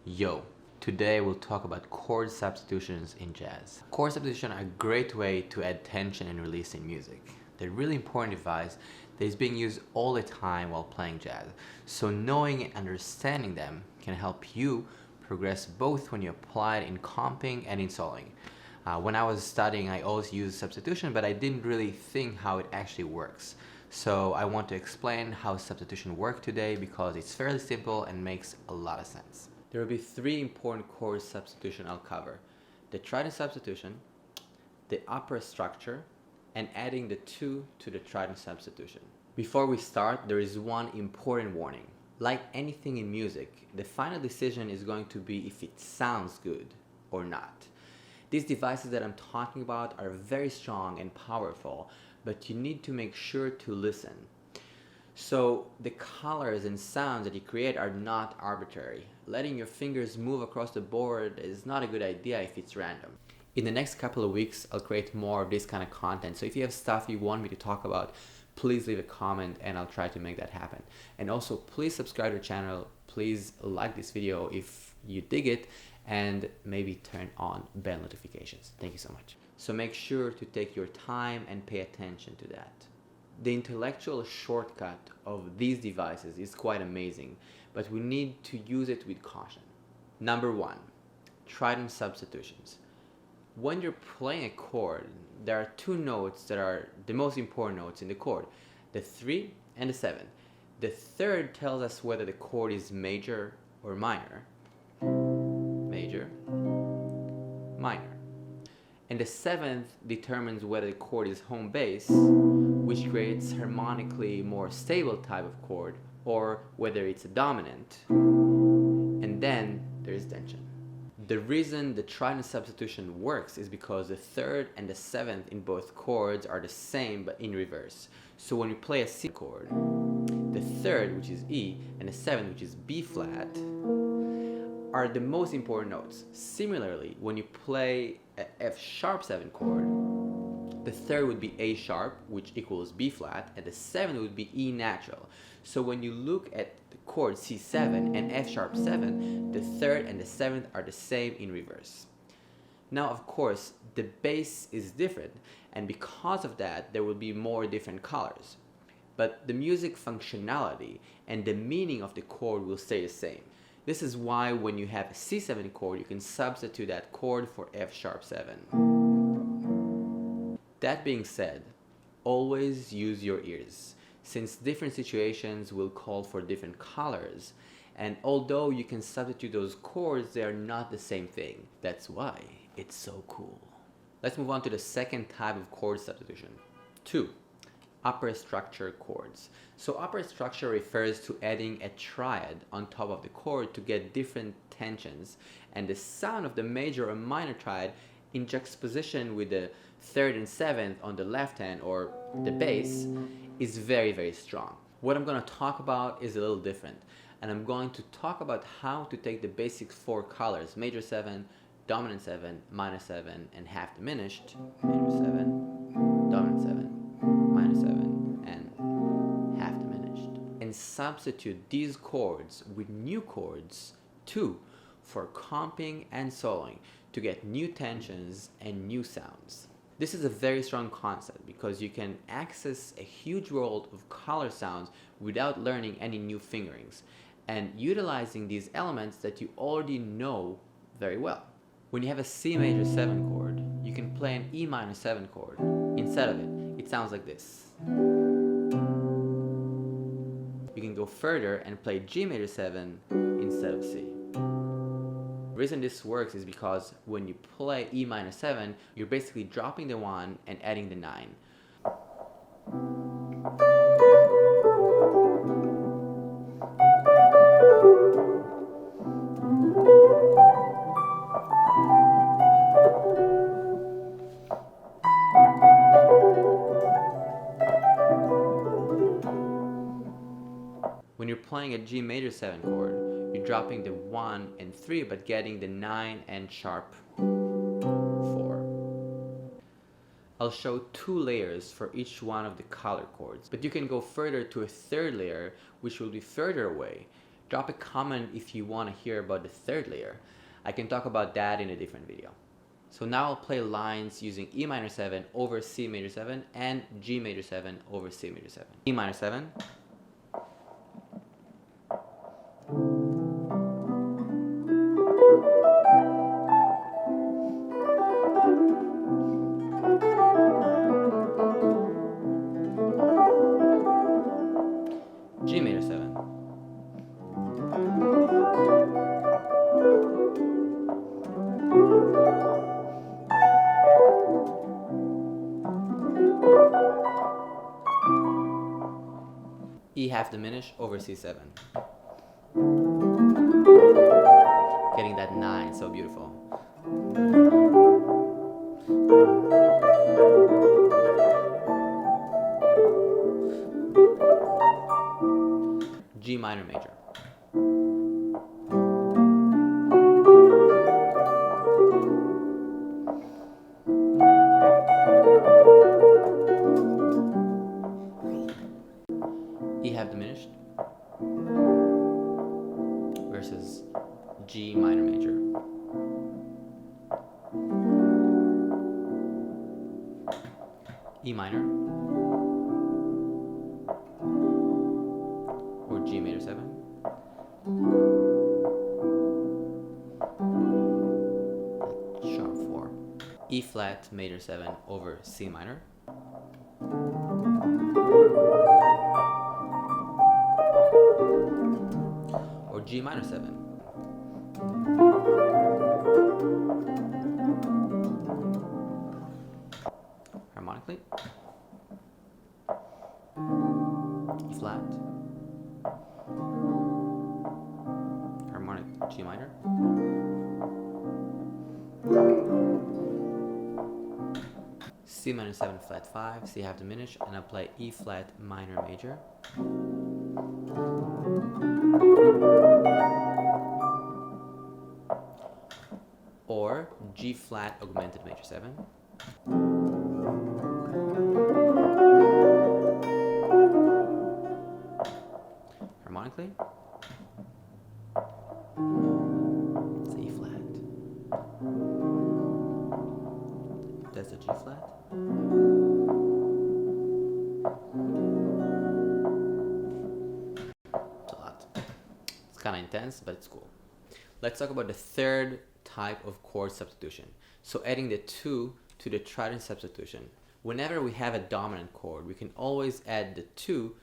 Yo, today we'll talk about chord substitutions in jazz. Chord substitutions are a great way to add tension and release in music. They're a really important device that is being used all the time while playing jazz. So knowing and understanding them can help you progress both when you apply it in comping and in soloing. When I was studying, I always used substitution, but I didn't really think how it actually works. So I want to explain how substitution works today because it's fairly simple and makes a lot of sense. There will be three important chord substitutions I'll cover: the tritone substitution, the opera structure, and adding the two to the tritone substitution. Before we start, there is one important warning. Like anything in music, the final decision is going to be if it sounds good or not. These devices that I'm talking about are very strong and powerful, but you need to make sure to listen. So the colors and sounds that you create are not arbitrary. Letting your fingers move across the board is not a good idea if it's random. In the next couple of weeks, I'll create more of this kind of content. So if you have stuff you want me to talk about, please leave a comment and I'll try to make that happen. And also, please subscribe to the channel. Please like this video if you dig it, and maybe turn on bell notifications. Thank you so much. So make sure to take your time and pay attention to that. The intellectual shortcut of these devices is quite amazing, but we need to use it with caution. Number one, tritone substitutions. When you're playing a chord, there are two notes that are the most important notes in the chord: the 3 and the 7. The third tells us whether the chord is major or minor. Major, minor. And the 7th determines whether the chord is home bass, which creates harmonically more stable type of chord, or whether it's a dominant. And then there's tension. The reason the tritone substitution works is because the 3rd and the 7th in both chords are the same but in reverse. So when you play a C chord, the 3rd, which is E, and the 7th, which is B flat, are the most important notes. Similarly, when you play a F sharp 7 chord, the 3rd would be A sharp, which equals B flat, and the 7th would be E natural. So when you look at the chord C7 and F sharp 7, the 3rd and the 7th are the same in reverse. Now, of course, the bass is different, and because of that, there will be more different colors. But the music functionality and the meaning of the chord will stay the same. This is why when you have a C7 chord, you can substitute that chord for F sharp 7. That being said, always use your ears, since different situations will call for different colors, and although you can substitute those chords, they are not the same thing. That's why it's so cool. Let's move on to the second type of chord substitution. 2. Opera structure chords. So opera structure refers to adding a triad on top of the chord to get different tensions, and the sound of the major or minor triad in juxtaposition with the 3rd and 7th on the left hand, or the bass, is very, very strong. What I'm going to talk about is a little different, and I'm going to talk about how to take the basic 4 colors: major 7, dominant 7, minor 7, and half diminished, major 7, dominant 7, minor 7, and half diminished, and substitute these chords with new chords too for comping and soloing to get new tensions and new sounds. This is a very strong concept because you can access a huge world of color sounds without learning any new fingerings and utilizing these elements that you already know very well. When you have a C major 7 chord, you can play an E minor 7 chord instead of it. It sounds like this. You can go further and play G major 7 instead of C. The reason this works is because when you play E minor 7, you're basically dropping the 1 and adding the 9. When you're playing a G major 7 chord, you're dropping the 1 and 3 but getting the 9 and sharp 4. I'll show 2 layers for each one of the color chords, but you can go further to a 3rd layer which will be further away Drop a comment if you want to hear about the third layer. I can talk about that in a different video. So now I'll play lines using E minor 7 over C major 7 and G major 7 over C major 7. E minor 7. G major 7. E half diminished over C7. Getting that 9, so beautiful. G minor major. E half diminished versus G minor major. E minor or G major 7. Sharp 4. E flat major 7 over C minor. Or G minor 7. Harmonically. E flat. Harmonic G minor. C minor 7 flat 5, C half diminished, and I play E flat minor major. Or G flat augmented major 7. Harmonically, it's E flat. That's the G flat. It's a lot. It's kind of intense, but it's cool. Let's talk about the third type of chord substitution. So adding the 2 to the tritone substitution. Whenever we have a dominant chord, we can always add the 2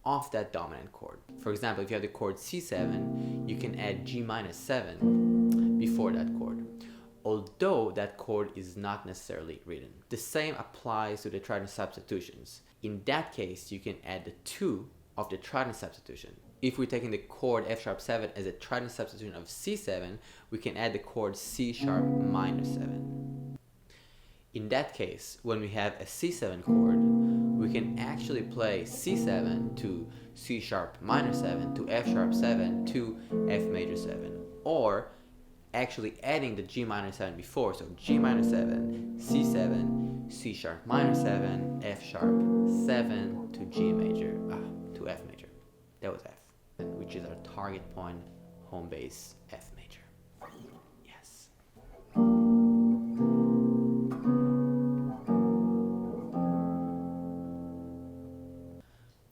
off that dominant chord. For example, if you have the chord C7, you can add G minus 7 before that chord, although that chord is not necessarily written. The same applies to the tritone substitutions. In that case, you can add the 2 of the tritone substitution. If we're taking the chord F sharp 7 as a tritone substitution of C7, we can add the chord C sharp minor 7. In that case, when we have a C7 chord, we can actually play C7 to C sharp minor 7 to F sharp 7 to F major 7, or actually adding the G minor 7 before, so G minor 7, C7, C sharp minor 7, F sharp 7 to G major, to F major. That was F, which is our target point, home base, F major. Yes.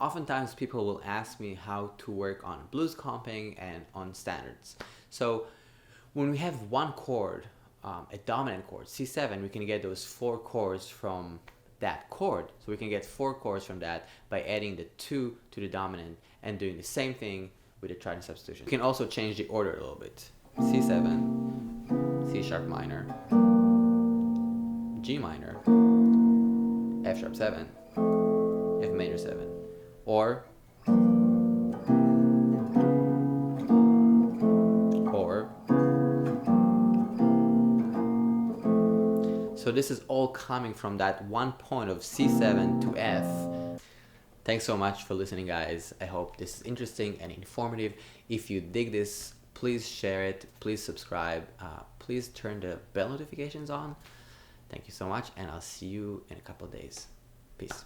Oftentimes people will ask me how to work on blues comping and on standards. So when we have one chord, a dominant chord, C7, we can get those 4 chords from that chord. So we can get 4 chords from that by adding the 2 to the dominant and doing the same thing with the tritone substitution. We can also change the order a little bit. C7, C sharp minor, G minor, F sharp 7, F major 7, or so this is all coming from that one point of C7 to F. Thanks so much for listening, guys. I hope this is interesting and informative. If you dig this, please share it, please subscribe, please turn the bell notifications on. Thank you so much, and I'll see you in a couple of days. Peace.